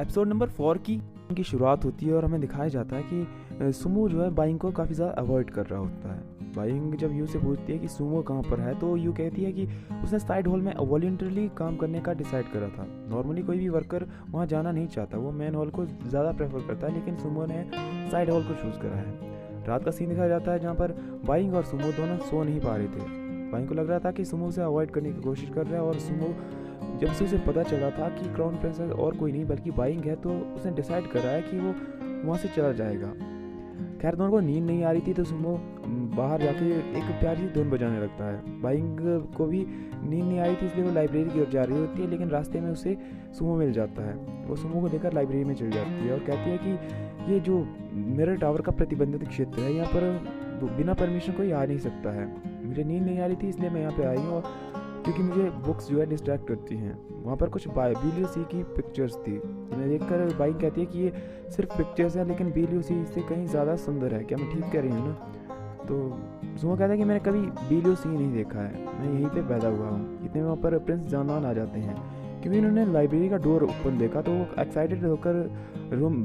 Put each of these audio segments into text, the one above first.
Episode number 4 की शुरुआत होती है और हमें दिखाया जाता है कि सुमो जो है बाइंग को काफ़ी ज़्यादा अवॉइड कर रहा होता है। बाइंग जब यू से पूछती है कि सुमो कहाँ पर है, तो यू कहती है कि उसने साइड हॉल में वॉलंटरली काम करने का डिसाइड करा था। नॉर्मली कोई भी वर्कर वहाँ जाना नहीं चाहता, वो मेन हॉल को ज़्यादा प्रेफर करता है, लेकिन सुमो ने साइड हॉल को चूज़ करा है। रात का सीन दिखाया जाता है जहाँ पर बाइंग और सुमो दोनों सो नहीं पा रहे थे। बाइंग को लग रहा था कि सुमो से अवॉइड करने की कोशिश कर रहा है, और सुमो जब से उसे पता चला था कि क्राउन प्रिंसेस और कोई नहीं बल्कि बाइंग है, तो उसने डिसाइड करा है कि वो वहाँ से चला जाएगा। खैर दोनों को नींद नहीं आ रही थी, तो सुमो बाहर जाके एक प्यारी सी धुन बजाने लगता है। बाइंग को भी नींद नहीं आ रही थी, इसलिए वो लाइब्रेरी की ओर जा रही होती है, लेकिन रास्ते में उसे सुमो मिल जाता है। वो सुमो को लेकर लाइब्रेरी में चली जाती है और कहती है कि ये जो मिरर टावर का प्रतिबंधित क्षेत्र है, यहाँ पर बिना परमिशन कोई आ नहीं सकता है। मुझे नींद नहीं आ रही थी, इसलिए मैं यहाँ पे आई हूँ, क्योंकि मुझे बुक्स जो है डिस्ट्रैक्ट करती हैं। वहाँ पर कुछ BLUC की पिक्चर्स थी, जिन्हें देखकर बाइंग कहती है कि ये सिर्फ पिक्चर्स हैं, लेकिन BLUC से कहीं ज़्यादा सुंदर है। क्या मैं ठीक कह रही हूँ ना? तो सुमो कहता है कि मैंने कभी BLUC नहीं देखा है, मैं यहीं पे पैदा हुआ हूँ। इतने में वहाँ पर प्रिंस जानवान आ जाते हैं, क्योंकि उन्होंने लाइब्रेरी का डोर ओपन देखा, तो वो एक्साइटेड होकर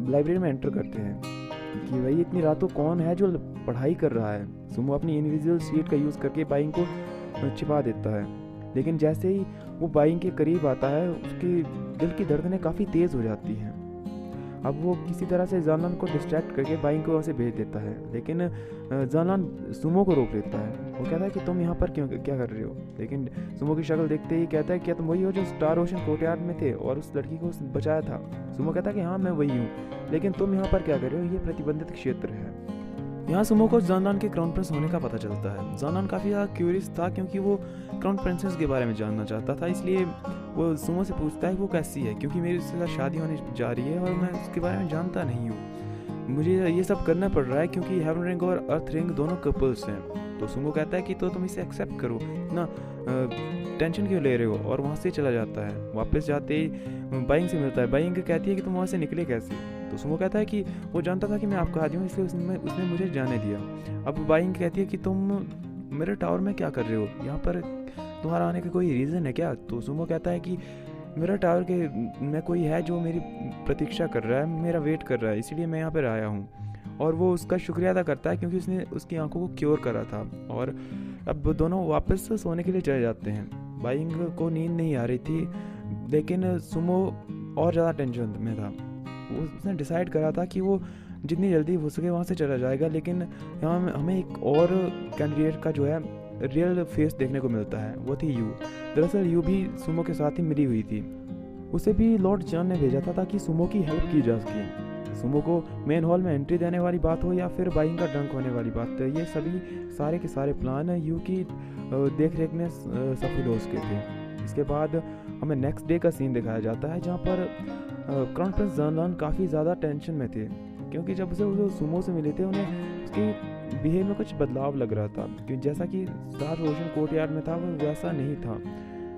लाइब्रेरी में एंटर करते हैं कि भाई इतनी रातों कौन है जो पढ़ाई कर रहा है। सुमो अपनी इनविजिबल शीट का यूज़ करके बाइंग को छिपा देता है, लेकिन जैसे ही वो बाइंग के करीब आता है, उसकी दिल की धड़कनें काफ़ी तेज़ हो जाती हैं। अब वो किसी तरह से जानलान को डिस्ट्रैक्ट करके बाइंग को वहाँ से भेज देता है, लेकिन जानलान सुमो को रोक लेता है। वो कहता है कि तुम यहाँ पर क्या कर रहे हो? लेकिन सुमो की शक्ल देखते ही कहता है क्या तुम वही हो जो स्टार ओशन कोर्टयार्ड में थे और उस लड़की को बचाया था? सुमो कहता है कि हाँ मैं वही हूँ, लेकिन तुम यहाँ पर क्या कर रहे हो? ये प्रतिबंधित क्षेत्र है। यहाँ सुमो को जानलान के क्राउन प्रिंस होने का पता चलता है। जानलान काफ़ी ज़्यादा क्यूरियस था, क्योंकि वो क्राउन प्रिंसेस के बारे में जानना चाहता था, इसलिए वो सुमो से पूछता है कि वो कैसी है, क्योंकि मेरी उसके साथ शादी होने जा रही है और मैं उसके बारे में जानता नहीं हूँ। मुझे ये सब करना पड़ रहा है क्योंकि हेवन रिंग और अर्थ रिंग दोनों कपल्स हैं। तो सुमो कहता है कि तो तुम इसे एक्सेप्ट करो ना, टेंशन क्यों ले रहे हो? और वहाँ से चला जाता है। वापस जाते ही बाइंग से मिलता है। बाइंग कहती है कि तुम वहाँ से निकले कैसे? तो सुमो कहता है कि वो जानता था कि मैं आपका आदमी हूँ, इसलिए उसने मुझे जाने दिया। अब बाइंग कहती है कि तुम मिरर टावर में क्या कर रहे हो? यहाँ पर तुम्हारा आने का कोई रीज़न है क्या? तो सुमो कहता है कि मिरर टावर के में कोई है जो मेरी प्रतीक्षा कर रहा है, मेरा वेट कर रहा है, इसलिए मैं यहाँ पर आया हूँ। और वो उसका शुक्रिया अदा करता है क्योंकि उसने उसकी आंखों को क्योर करा था। और अब दोनों वापस सोने के लिए चले जाते हैं। बाइंग को नींद नहीं आ रही थी, लेकिन सुमो और ज़्यादा टेंशन में था। उसने डिसाइड करा था कि वो जितनी जल्दी हो सके वहाँ से चला जाएगा, लेकिन यहाँ हमें एक और कैंडिडेट का जो है रियल फेस देखने को मिलता है। वो थी यू। दरअसल यू भी सुमो के साथ ही मिली हुई थी। उसे भी लॉर्ड जॉन ने भेजा था ताकि सुमो की हेल्प की जा सके। सुमो को मेन हॉल में एंट्री देने वाली बात हो या फिर बाइंग का डंक होने वाली बात, ये सभी सारे के सारे प्लान यू की देख रेख में सफल हो सके थे। इसके बाद हमें नेक्स्ट डे का सीन दिखाया जाता है, जहाँ पर क्राउन प्रिंस जानलान काफ़ी ज़्यादा टेंशन में थे, क्योंकि जब उसे वो सुमो से मिले थे उन्हें उसकी बिहेव में कुछ बदलाव लग रहा था। क्योंकि जैसा कि स्टार ओशन कोर्टयार्ड में था वो वैसा नहीं था।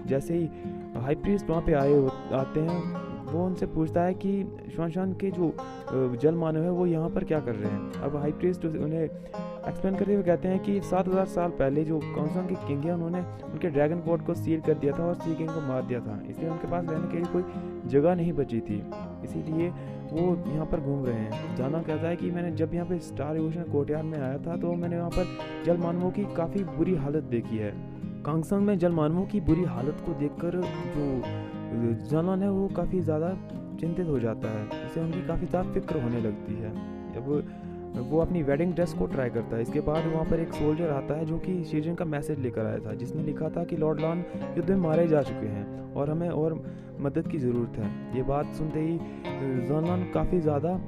जैसे ही हाई प्रीस्ट वहाँ पे आते हैं, वो उनसे पूछता है कि श्वानशान के जो जल मानव है वो यहाँ पर क्या कर रहे हैं। अब हाई प्रीस्ट उन्हें एक्सप्लेन करते हुए कहते हैं कि 7000 साल पहले जो कॉन्सन के किंग है, उन्होंने उनके ड्रैगन पोर्ट को सील कर दिया था और सी किंग को मार दिया था, इसलिए उनके पास रहने के लिए कोई जगह नहीं बची थी, इसीलिए वो यहाँ पर घूम रहे हैं। जाना कहता है कि मैंने जब यहाँ पे स्टार ओशन कोर्टयार्ड में आया था, तो मैंने वहाँ पर जल मानवों की काफ़ी बुरी हालत देखी है। कांगसंग में जल मानवों की बुरी हालत को देखकर जो जानलान है वो काफ़ी ज़्यादा चिंतित हो जाता है, इससे उनकी काफ़ी ज़्यादा फिक्र होने लगती है। जब वो अपनी वेडिंग ड्रेस को ट्राई करता है, इसके बाद वहाँ पर एक सोल्जर आता है जो कि शीजन का मैसेज लेकर आया था, जिसमें लिखा था कि लॉर्ड लॉन युद्ध में मारे जा चुके हैं और हमें और मदद की ज़रूरत है। ये बात सुनते ही जानलान काफ़ी ज़्यादा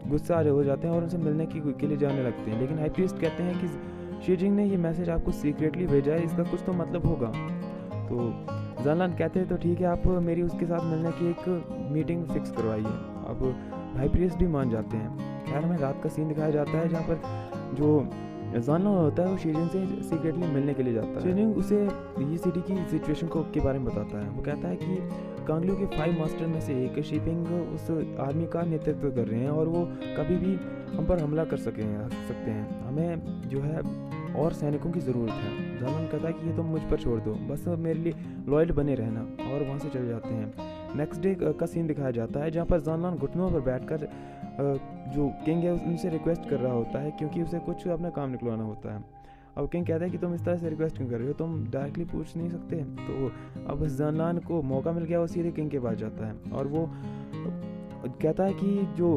गुस्सा हो जाते हैं और उनसे मिलने के लिए जाने लगते हैं, लेकिन हाई प्रीस्ट कहते हैं कि शीजिंग ने ये मैसेज आपको सीक्रेटली भेजा है, इसका कुछ तो मतलब होगा। तो जानलान कहते हैं तो ठीक है, आप मेरी उसके साथ मिलने की एक मीटिंग फिक्स करवाइए। अब हाई प्रीस्ट भी मान जाते हैं। खैर हमें रात का सीन दिखाया जाता है, जहाँ पर जो जानलान होता है वो शीजिंग से सीक्रेटली मिलने के लिए जाता है। शीजिंग उसे ये सिटी की सिचुएशन के बारे में बताता है। वो कहता है कि कांगलू के 5 मास्टर में से एक शिपिंग उस आर्मी का नेतृत्व कर रहे हैं और वो कभी भी हम पर हमला कर सकते हैं। हमें जो है और सैनिकों की ज़रूरत है। जानलान कहता है कि ये तुम मुझ पर छोड़ दो, बस मेरे लिए लॉयल बने रहना, और वहाँ से चले जाते हैं। नेक्स्ट डे का सीन दिखाया जाता है जहाँ पर जानलान घुटनों पर बैठकर जो किंग है उनसे रिक्वेस्ट कर रहा होता है, क्योंकि उसे कुछ अपना काम निकलवाना होता है। अब किंग कहता है कि तुम इस तरह से रिक्वेस्ट क्यों कर रहे हो, तुम डायरेक्टली पूछ नहीं सकते। तो अब जानलान को मौका मिल गया, वो सीधे किंग के पास जाता है और वो कहता है कि जो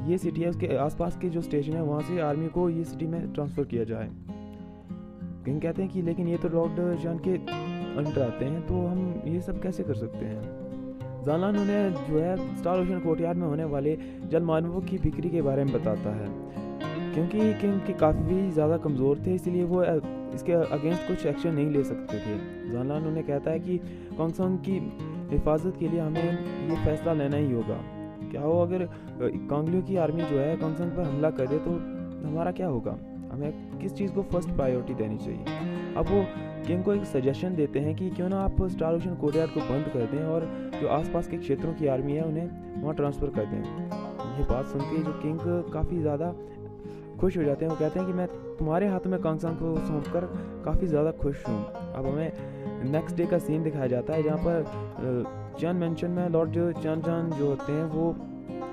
ये सिटी है उसके आसपास के जो स्टेशन है वहाँ से आर्मी को ये सिटी में ट्रांसफ़र किया जाए। किंग कहते हैं कि लेकिन ये तो लॉर्ड जान के अंडर आते हैं, तो हम ये सब कैसे कर सकते हैं। जानलान उन्हें जो है स्टार ओशन कोर्टयार्ड में होने वाले जल मानवों की बिक्री के बारे में बताता है, क्योंकि किंग के काफ़ी ज़्यादा कमज़ोर थे, इसलिए वो इसके अगेंस्ट कुछ एक्शन नहीं ले सकते थे। जानलान उन्हें कहता है कि कॉन्गसंग की हिफाजत के लिए हमें ये फैसला लेना ही होगा। क्या हो अगर कांगलियो की आर्मी जो है कॉन्गसंग पर हमला कर दे तो हमारा क्या होगा, हमें किस चीज़ को फर्स्ट प्रायोरिटी देनी चाहिए। अब वो किंग को एक सजेशन देते हैं कि क्यों ना आप स्टार ओशन कोर्टयार्ड को बंद कर दें और जो आसपास के क्षेत्रों की आर्मी है उन्हें वहाँ ट्रांसफ़र कर दें। ये बात सुन के जो किंग काफ़ी ज़्यादा खुश हो जाते हैं। वो कहते हैं कि मैं तुम्हारे हाथों में कॉन्गसंग को सौंपकर काफ़ी ज़्यादा खुश हूँ। अब हमें नेक्स्ट डे का सीन दिखाया जाता है जहाँ पर चैन मेंशन में लॉर्ड जो चान जो होते हैं वो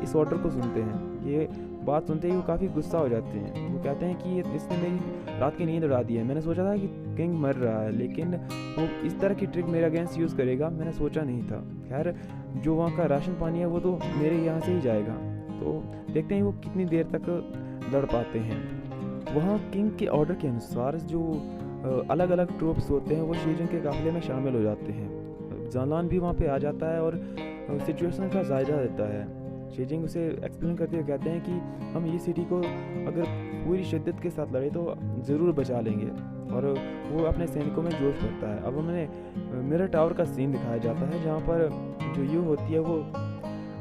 इस ऑर्डर को सुनते हैं। ये बात सुनते ही वो काफ़ी गुस्सा हो जाते हैं। वो कहते हैं कि इसने मेरी रात की नींद उड़ा दी है। मैंने सोचा था कि किंग मर रहा है, लेकिन वो इस तरह की ट्रिक मेरे अगेंस्ट यूज़ करेगा, मैंने सोचा नहीं था। खैर जो वहाँ का राशन पानी है वो तो मेरे यहाँ से ही जाएगा। तो देखते हैं वो कितनी देर तक लड़ पाते हैं। वहाँ किंग के ऑर्डर के अनुसार जो अलग अलग ट्रूप्स होते हैं वो शीजन के काफिले में शामिल हो जाते हैं। जानलान भी वहाँ पे आ जाता है और सिचुएशन का जायजा देता है। शीजिंग उसे एक्सप्लेन करते हुए कहते हैं कि हम ये सिटी को अगर पूरी शिद्दत के साथ लड़े तो ज़रूर बचा लेंगे, और वो अपने सैनिकों में जोश भरता है। अब हमें मिरर टावर का सीन दिखाया जाता है जहाँ पर जो यू होती है वो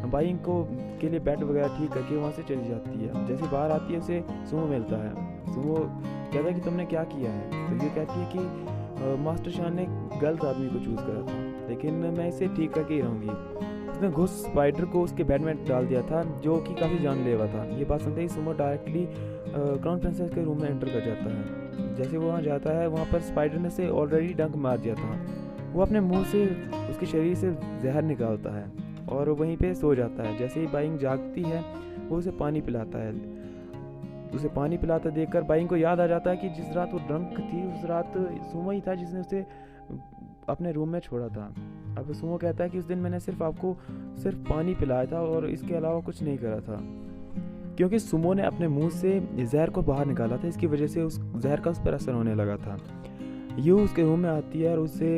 बाइंग को के लिए बैट वगैरह ठीक करके वहाँ से चली जाती है। जैसे बाहर आती है उसे सुमो मिलता है। सुमो कहता है कि तुमने क्या किया है, तो ये कहती है कि मास्टर शान ने गलत आदमी को चूज़ करा था, लेकिन मैं इसे ठीक करके ही रहूँगी। उसने घुस स्पाइडर को उसके बेड में डाल दिया था जो कि काफ़ी जानलेवा था। ये बात सुनते ही सुमो डायरेक्टली क्राउन प्रिंसेस के रूम में एंटर कर जाता है। जैसे वो वहाँ जाता है वहाँ पर स्पाइडर ने से ऑलरेडी डंक मार दिया था। वो अपने मुंह से उसके शरीर से जहर निकालता है और वहीं पे सो जाता है। जैसे ही बाइंग जागती है वो उसे पानी पिलाता है। उसे पानी पिलाता देखकर बाइंग को याद आ जाता है कि जिस रात वो ड्रंक थी उस रात सुमो ही था जिसने उसे अपने रूम में छोड़ा था। अब सुमो कहता है कि उस दिन मैंने आपको सिर्फ पानी पिलाया था और इसके अलावा कुछ नहीं करा था, क्योंकि सुमो ने अपने मुंह से जहर को बाहर निकाला था। इसकी वजह से उस जहर का उस पर असर होने लगा था। यू उसके रूम में आती है और उसे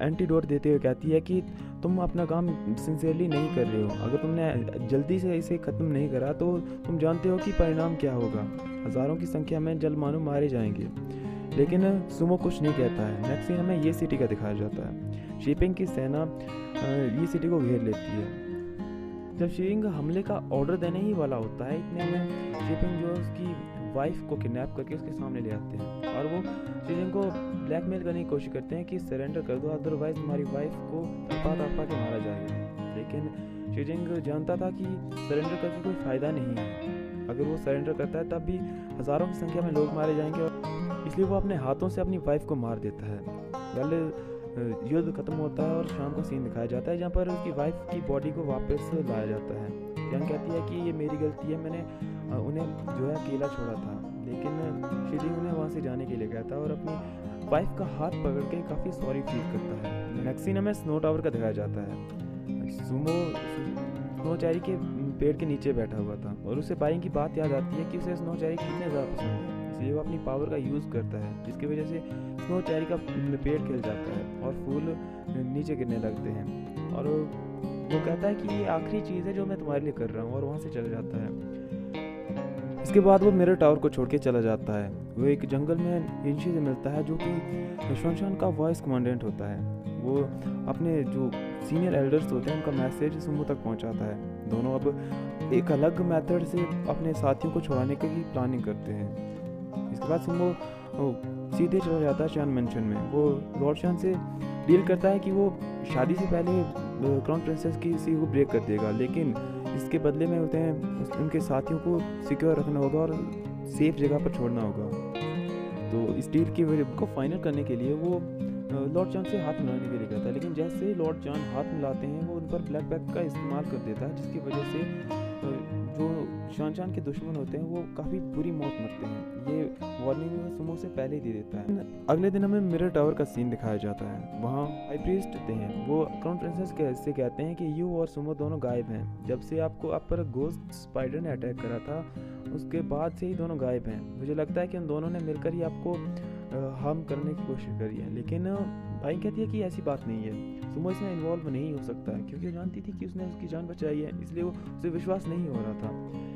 एंटीडोट देते हुए कहती है कि तुम अपना काम सिंसियरली नहीं कर रहे हो। अगर तुमने जल्दी से इसे ख़त्म नहीं करा तो तुम जानते हो कि परिणाम क्या होगा। हज़ारों की संख्या में जलमानव मारे जाएंगे। लेकिन सुमो कुछ नहीं कहता है। नेक्स्ट सीन हमें ये सिटी का दिखाया जाता है। शिपिंग की सेना ये सिटी को घेर लेती है। जब शिपिंग हमले का ऑर्डर देने ही वाला होता है, इतने में शिपिंग जो उसकी वाइफ को किडनैप करके उसके सामने ले आते हैं और वो शिपिंग को ब्लैकमेल करने की कोशिश करते हैं कि सरेंडर कर दो, अदरवाइज तुम्हारी वाइफ को तड़पा के मारा जाएगा। लेकिन शिपिंग जानता था कि सरेंडर करके कोई फ़ायदा नहीं है। अगर वो सरेंडर करता है तब भी हज़ारों की संख्या में लोग मारे जाएंगे, और इसलिए वो अपने हाथों से अपनी वाइफ को मार देता है। पहले युद्ध खत्म होता है और शाम का सीन दिखाया जाता है जहाँ पर उसकी वाइफ की बॉडी को वापस लाया जाता है। जंग कहती है कि ये मेरी गलती है, मैंने उन्हें जो है अकेला छोड़ा था। लेकिन शिपिंग उन्हें वहाँ से जाने के लिए कहता है और अपनी वाइफ का हाथ पकड़ के काफ़ी सॉरी फील करता है। नेक्स्ट सीन हमें स्नो टावर का दिखाया जाता है। सुमो स्नो चेरी के पेड़ के नीचे बैठा हुआ था और उसे बाइंग की बात याद आती है कि उसे स्नो चेरी कितने ज़्यादा पसंद है, इसलिए वो अपनी पावर का यूज़ करता है, जिसकी वजह से स्नो चेरी का पेड़ खिल जाता है और फूल नीचे गिरने लगते हैं। और वो कहता है कि ये आखिरी चीज़ है जो मैं तुम्हारे लिए कर रहा हूँ, और वहाँ से चला जाता है। इसके बाद वो मिरर टावर को छोड़ के चला जाता है। वो एक जंगल में इंशी से मिलता है जो कि शोनशान का वॉइस कमांडेंट होता है। वो अपने जो सीनियर एल्डर्स होते हैं उनका मैसेज सुमो तक पहुंचाता है। दोनों अब एक अलग मेथड से अपने साथियों को छुड़ाने की प्लानिंग करते हैं। इसके बाद सुमो सीधे चला जाता है चान मेंशन में। वो लॉर्ड चान से डील करता है कि वो शादी से पहले क्राउन प्रिंसेस की सी को ब्रेक कर देगा, लेकिन इसके बदले में होते हैं उनके साथियों को सिक्योर रखना होगा और सेफ जगह पर छोड़ना होगा। तो इस डील की को फाइनल करने के लिए वो लॉर्ड जॉन से हाथ मिलाने के लिए कहता है, लेकिन जैसे ही लॉर्ड जॉन हाथ मिलाते हैं वो उन पर ब्लैक बैक का इस्तेमाल कर देता है, जिसकी वजह से जो शानशान के दुश्मन होते हैं वो काफ़ी बुरी मौत मरते हैं। ये वार्निंग सुमो से पहले ही दे देता है। अगले दिन हमें मिरर टावर का सीन दिखाया जाता है। वहाँ हाई प्रीस्ट हैं, वो क्राउन प्रिंसेस से कहते हैं कि यू और सुमो दोनों गायब हैं। जब से आप पर गोस्ट स्पाइडर ने अटैक करा था उसके बाद से ही दोनों गायब हैं। मुझे लगता है कि उन दोनों ने मिलकर ही आपको हार्म करने की कोशिश करी है, लेकिन भाई कहती है कि ऐसी बात नहीं है, सुमो इसमें इन्वॉल्व नहीं हो सकता है, क्योंकि वो जानती थी कि उसने उसकी जान बचाई है, इसलिए वो उसे विश्वास नहीं हो रहा था।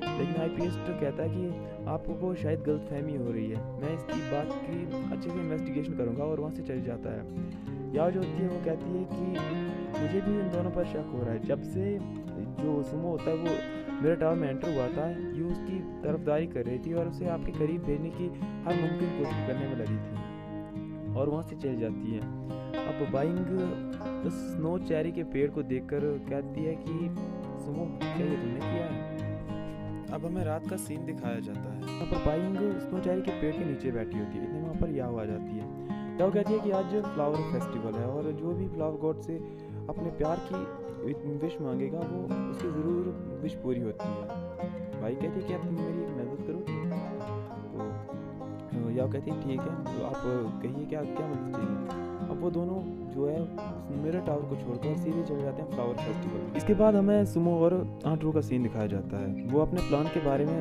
लेकिन हाई प्रीस्ट कहता है कि आपको शायद गलतफहमी हो रही है, मैं इसकी बात की अच्छे से इन्वेस्टिगेशन करूँगा, और वहाँ से चली जाता है। यार जो होती है वो कहती है कि मुझे भी इन दोनों पर शक हो रहा है। जब से जो सुमो होता है वो मेरे टावर में एंटर हुआ था, ये उसकी तरफदारी कर रही थी और उसे आपके करीब भेजने की हर मुमकिन कोशिश करने में लगी थी, और वहाँ से चली जाती है। अब बाइंग उस स्नो चेरी के पेड़ को देखकर कहती है कि सुमो क्या ये तुमने किया है। अब हमें रात का सीन दिखाया जाता है। यहाँ पर बाइंग स्नो चेरी के पेड़ के नीचे बैठी होती है, इतने वहाँ पर याओ आ जाती है। याओ कहती है कि आज फ्लावर फेस्टिवल है और जो भी फ्लावर गॉड से अपने प्यार की विश मांगेगा वो उसकी ज़रूर विश पूरी होती है। भाई कहती है कि आप मेरी मदद करोगे, तो याओ कहती है ठीक है, तो आप कहिए क्या क्या मदद चाहिए। अब वो दोनों जो है मिरर टावर को छोड़कर सीधे चले जाते हैं फ्लावर फेस्टिवल। इसके बाद हमें सुमो और आंट रू का सीन दिखाया जाता है। वो अपने प्लान के बारे में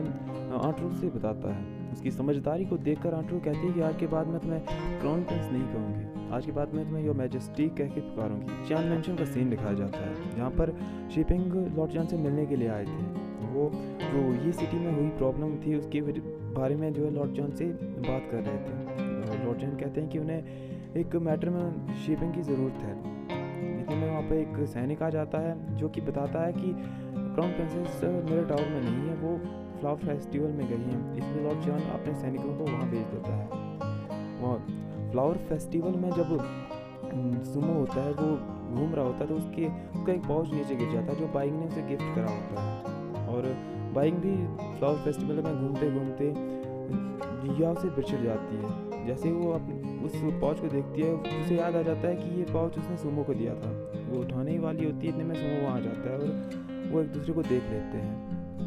आंट रू से बताता है। उसकी समझदारी को देखकर आंट रू कहती है कि आज के बाद मैं तुम्हें क्राउन प्रिंस नहीं कहूँगी, आज के बाद मैं तुम्हें योर मैजेस्टी कह के पुकारूंगी। चान मेंशन का सीन दिखाया जाता है, जहाँ पर शिपिंग लॉर्ड जॉन से मिलने के लिए आए थे। वो जो ये सिटी में हुई प्रॉब्लम थी उसके बारे में जो है लॉर्ड जॉन से बात कर रहे थे। लॉर्ड जॉन कहते हैं कि उन्हें एक मैटर में शिपिंग की ज़रूरत है। इतने में वहाँ पर एक सैनिक आ जाता है जो कि बताता है कि क्राउन प्रिंसेस मेरे टावर में नहीं है, वो फ्लावर फेस्टिवल में गई हैं, इसलिए लॉर्ड जॉन अपने सैनिकों को वहाँ भेज देता है। वहाँ फ्लावर फेस्टिवल में जब सुमो होता है वो घूम रहा होता है तो उसका एक पाउच नीचे गिर जाता है जो बाइंग ने उसे गिफ्ट करा होता है, और बाइंग भी फ्लावर फेस्टिवल में घूमते घूमते याओ से बिछड़ जाती है। जैसे वो उस पाउच को देखती है उसे याद आ जाता है कि ये पाउच उसने सुमो को दिया था। वो उठाने ही वाली होती है, इतने में सुमो वहाँ आ जाता है और वो एक दूसरे को देख लेते हैं।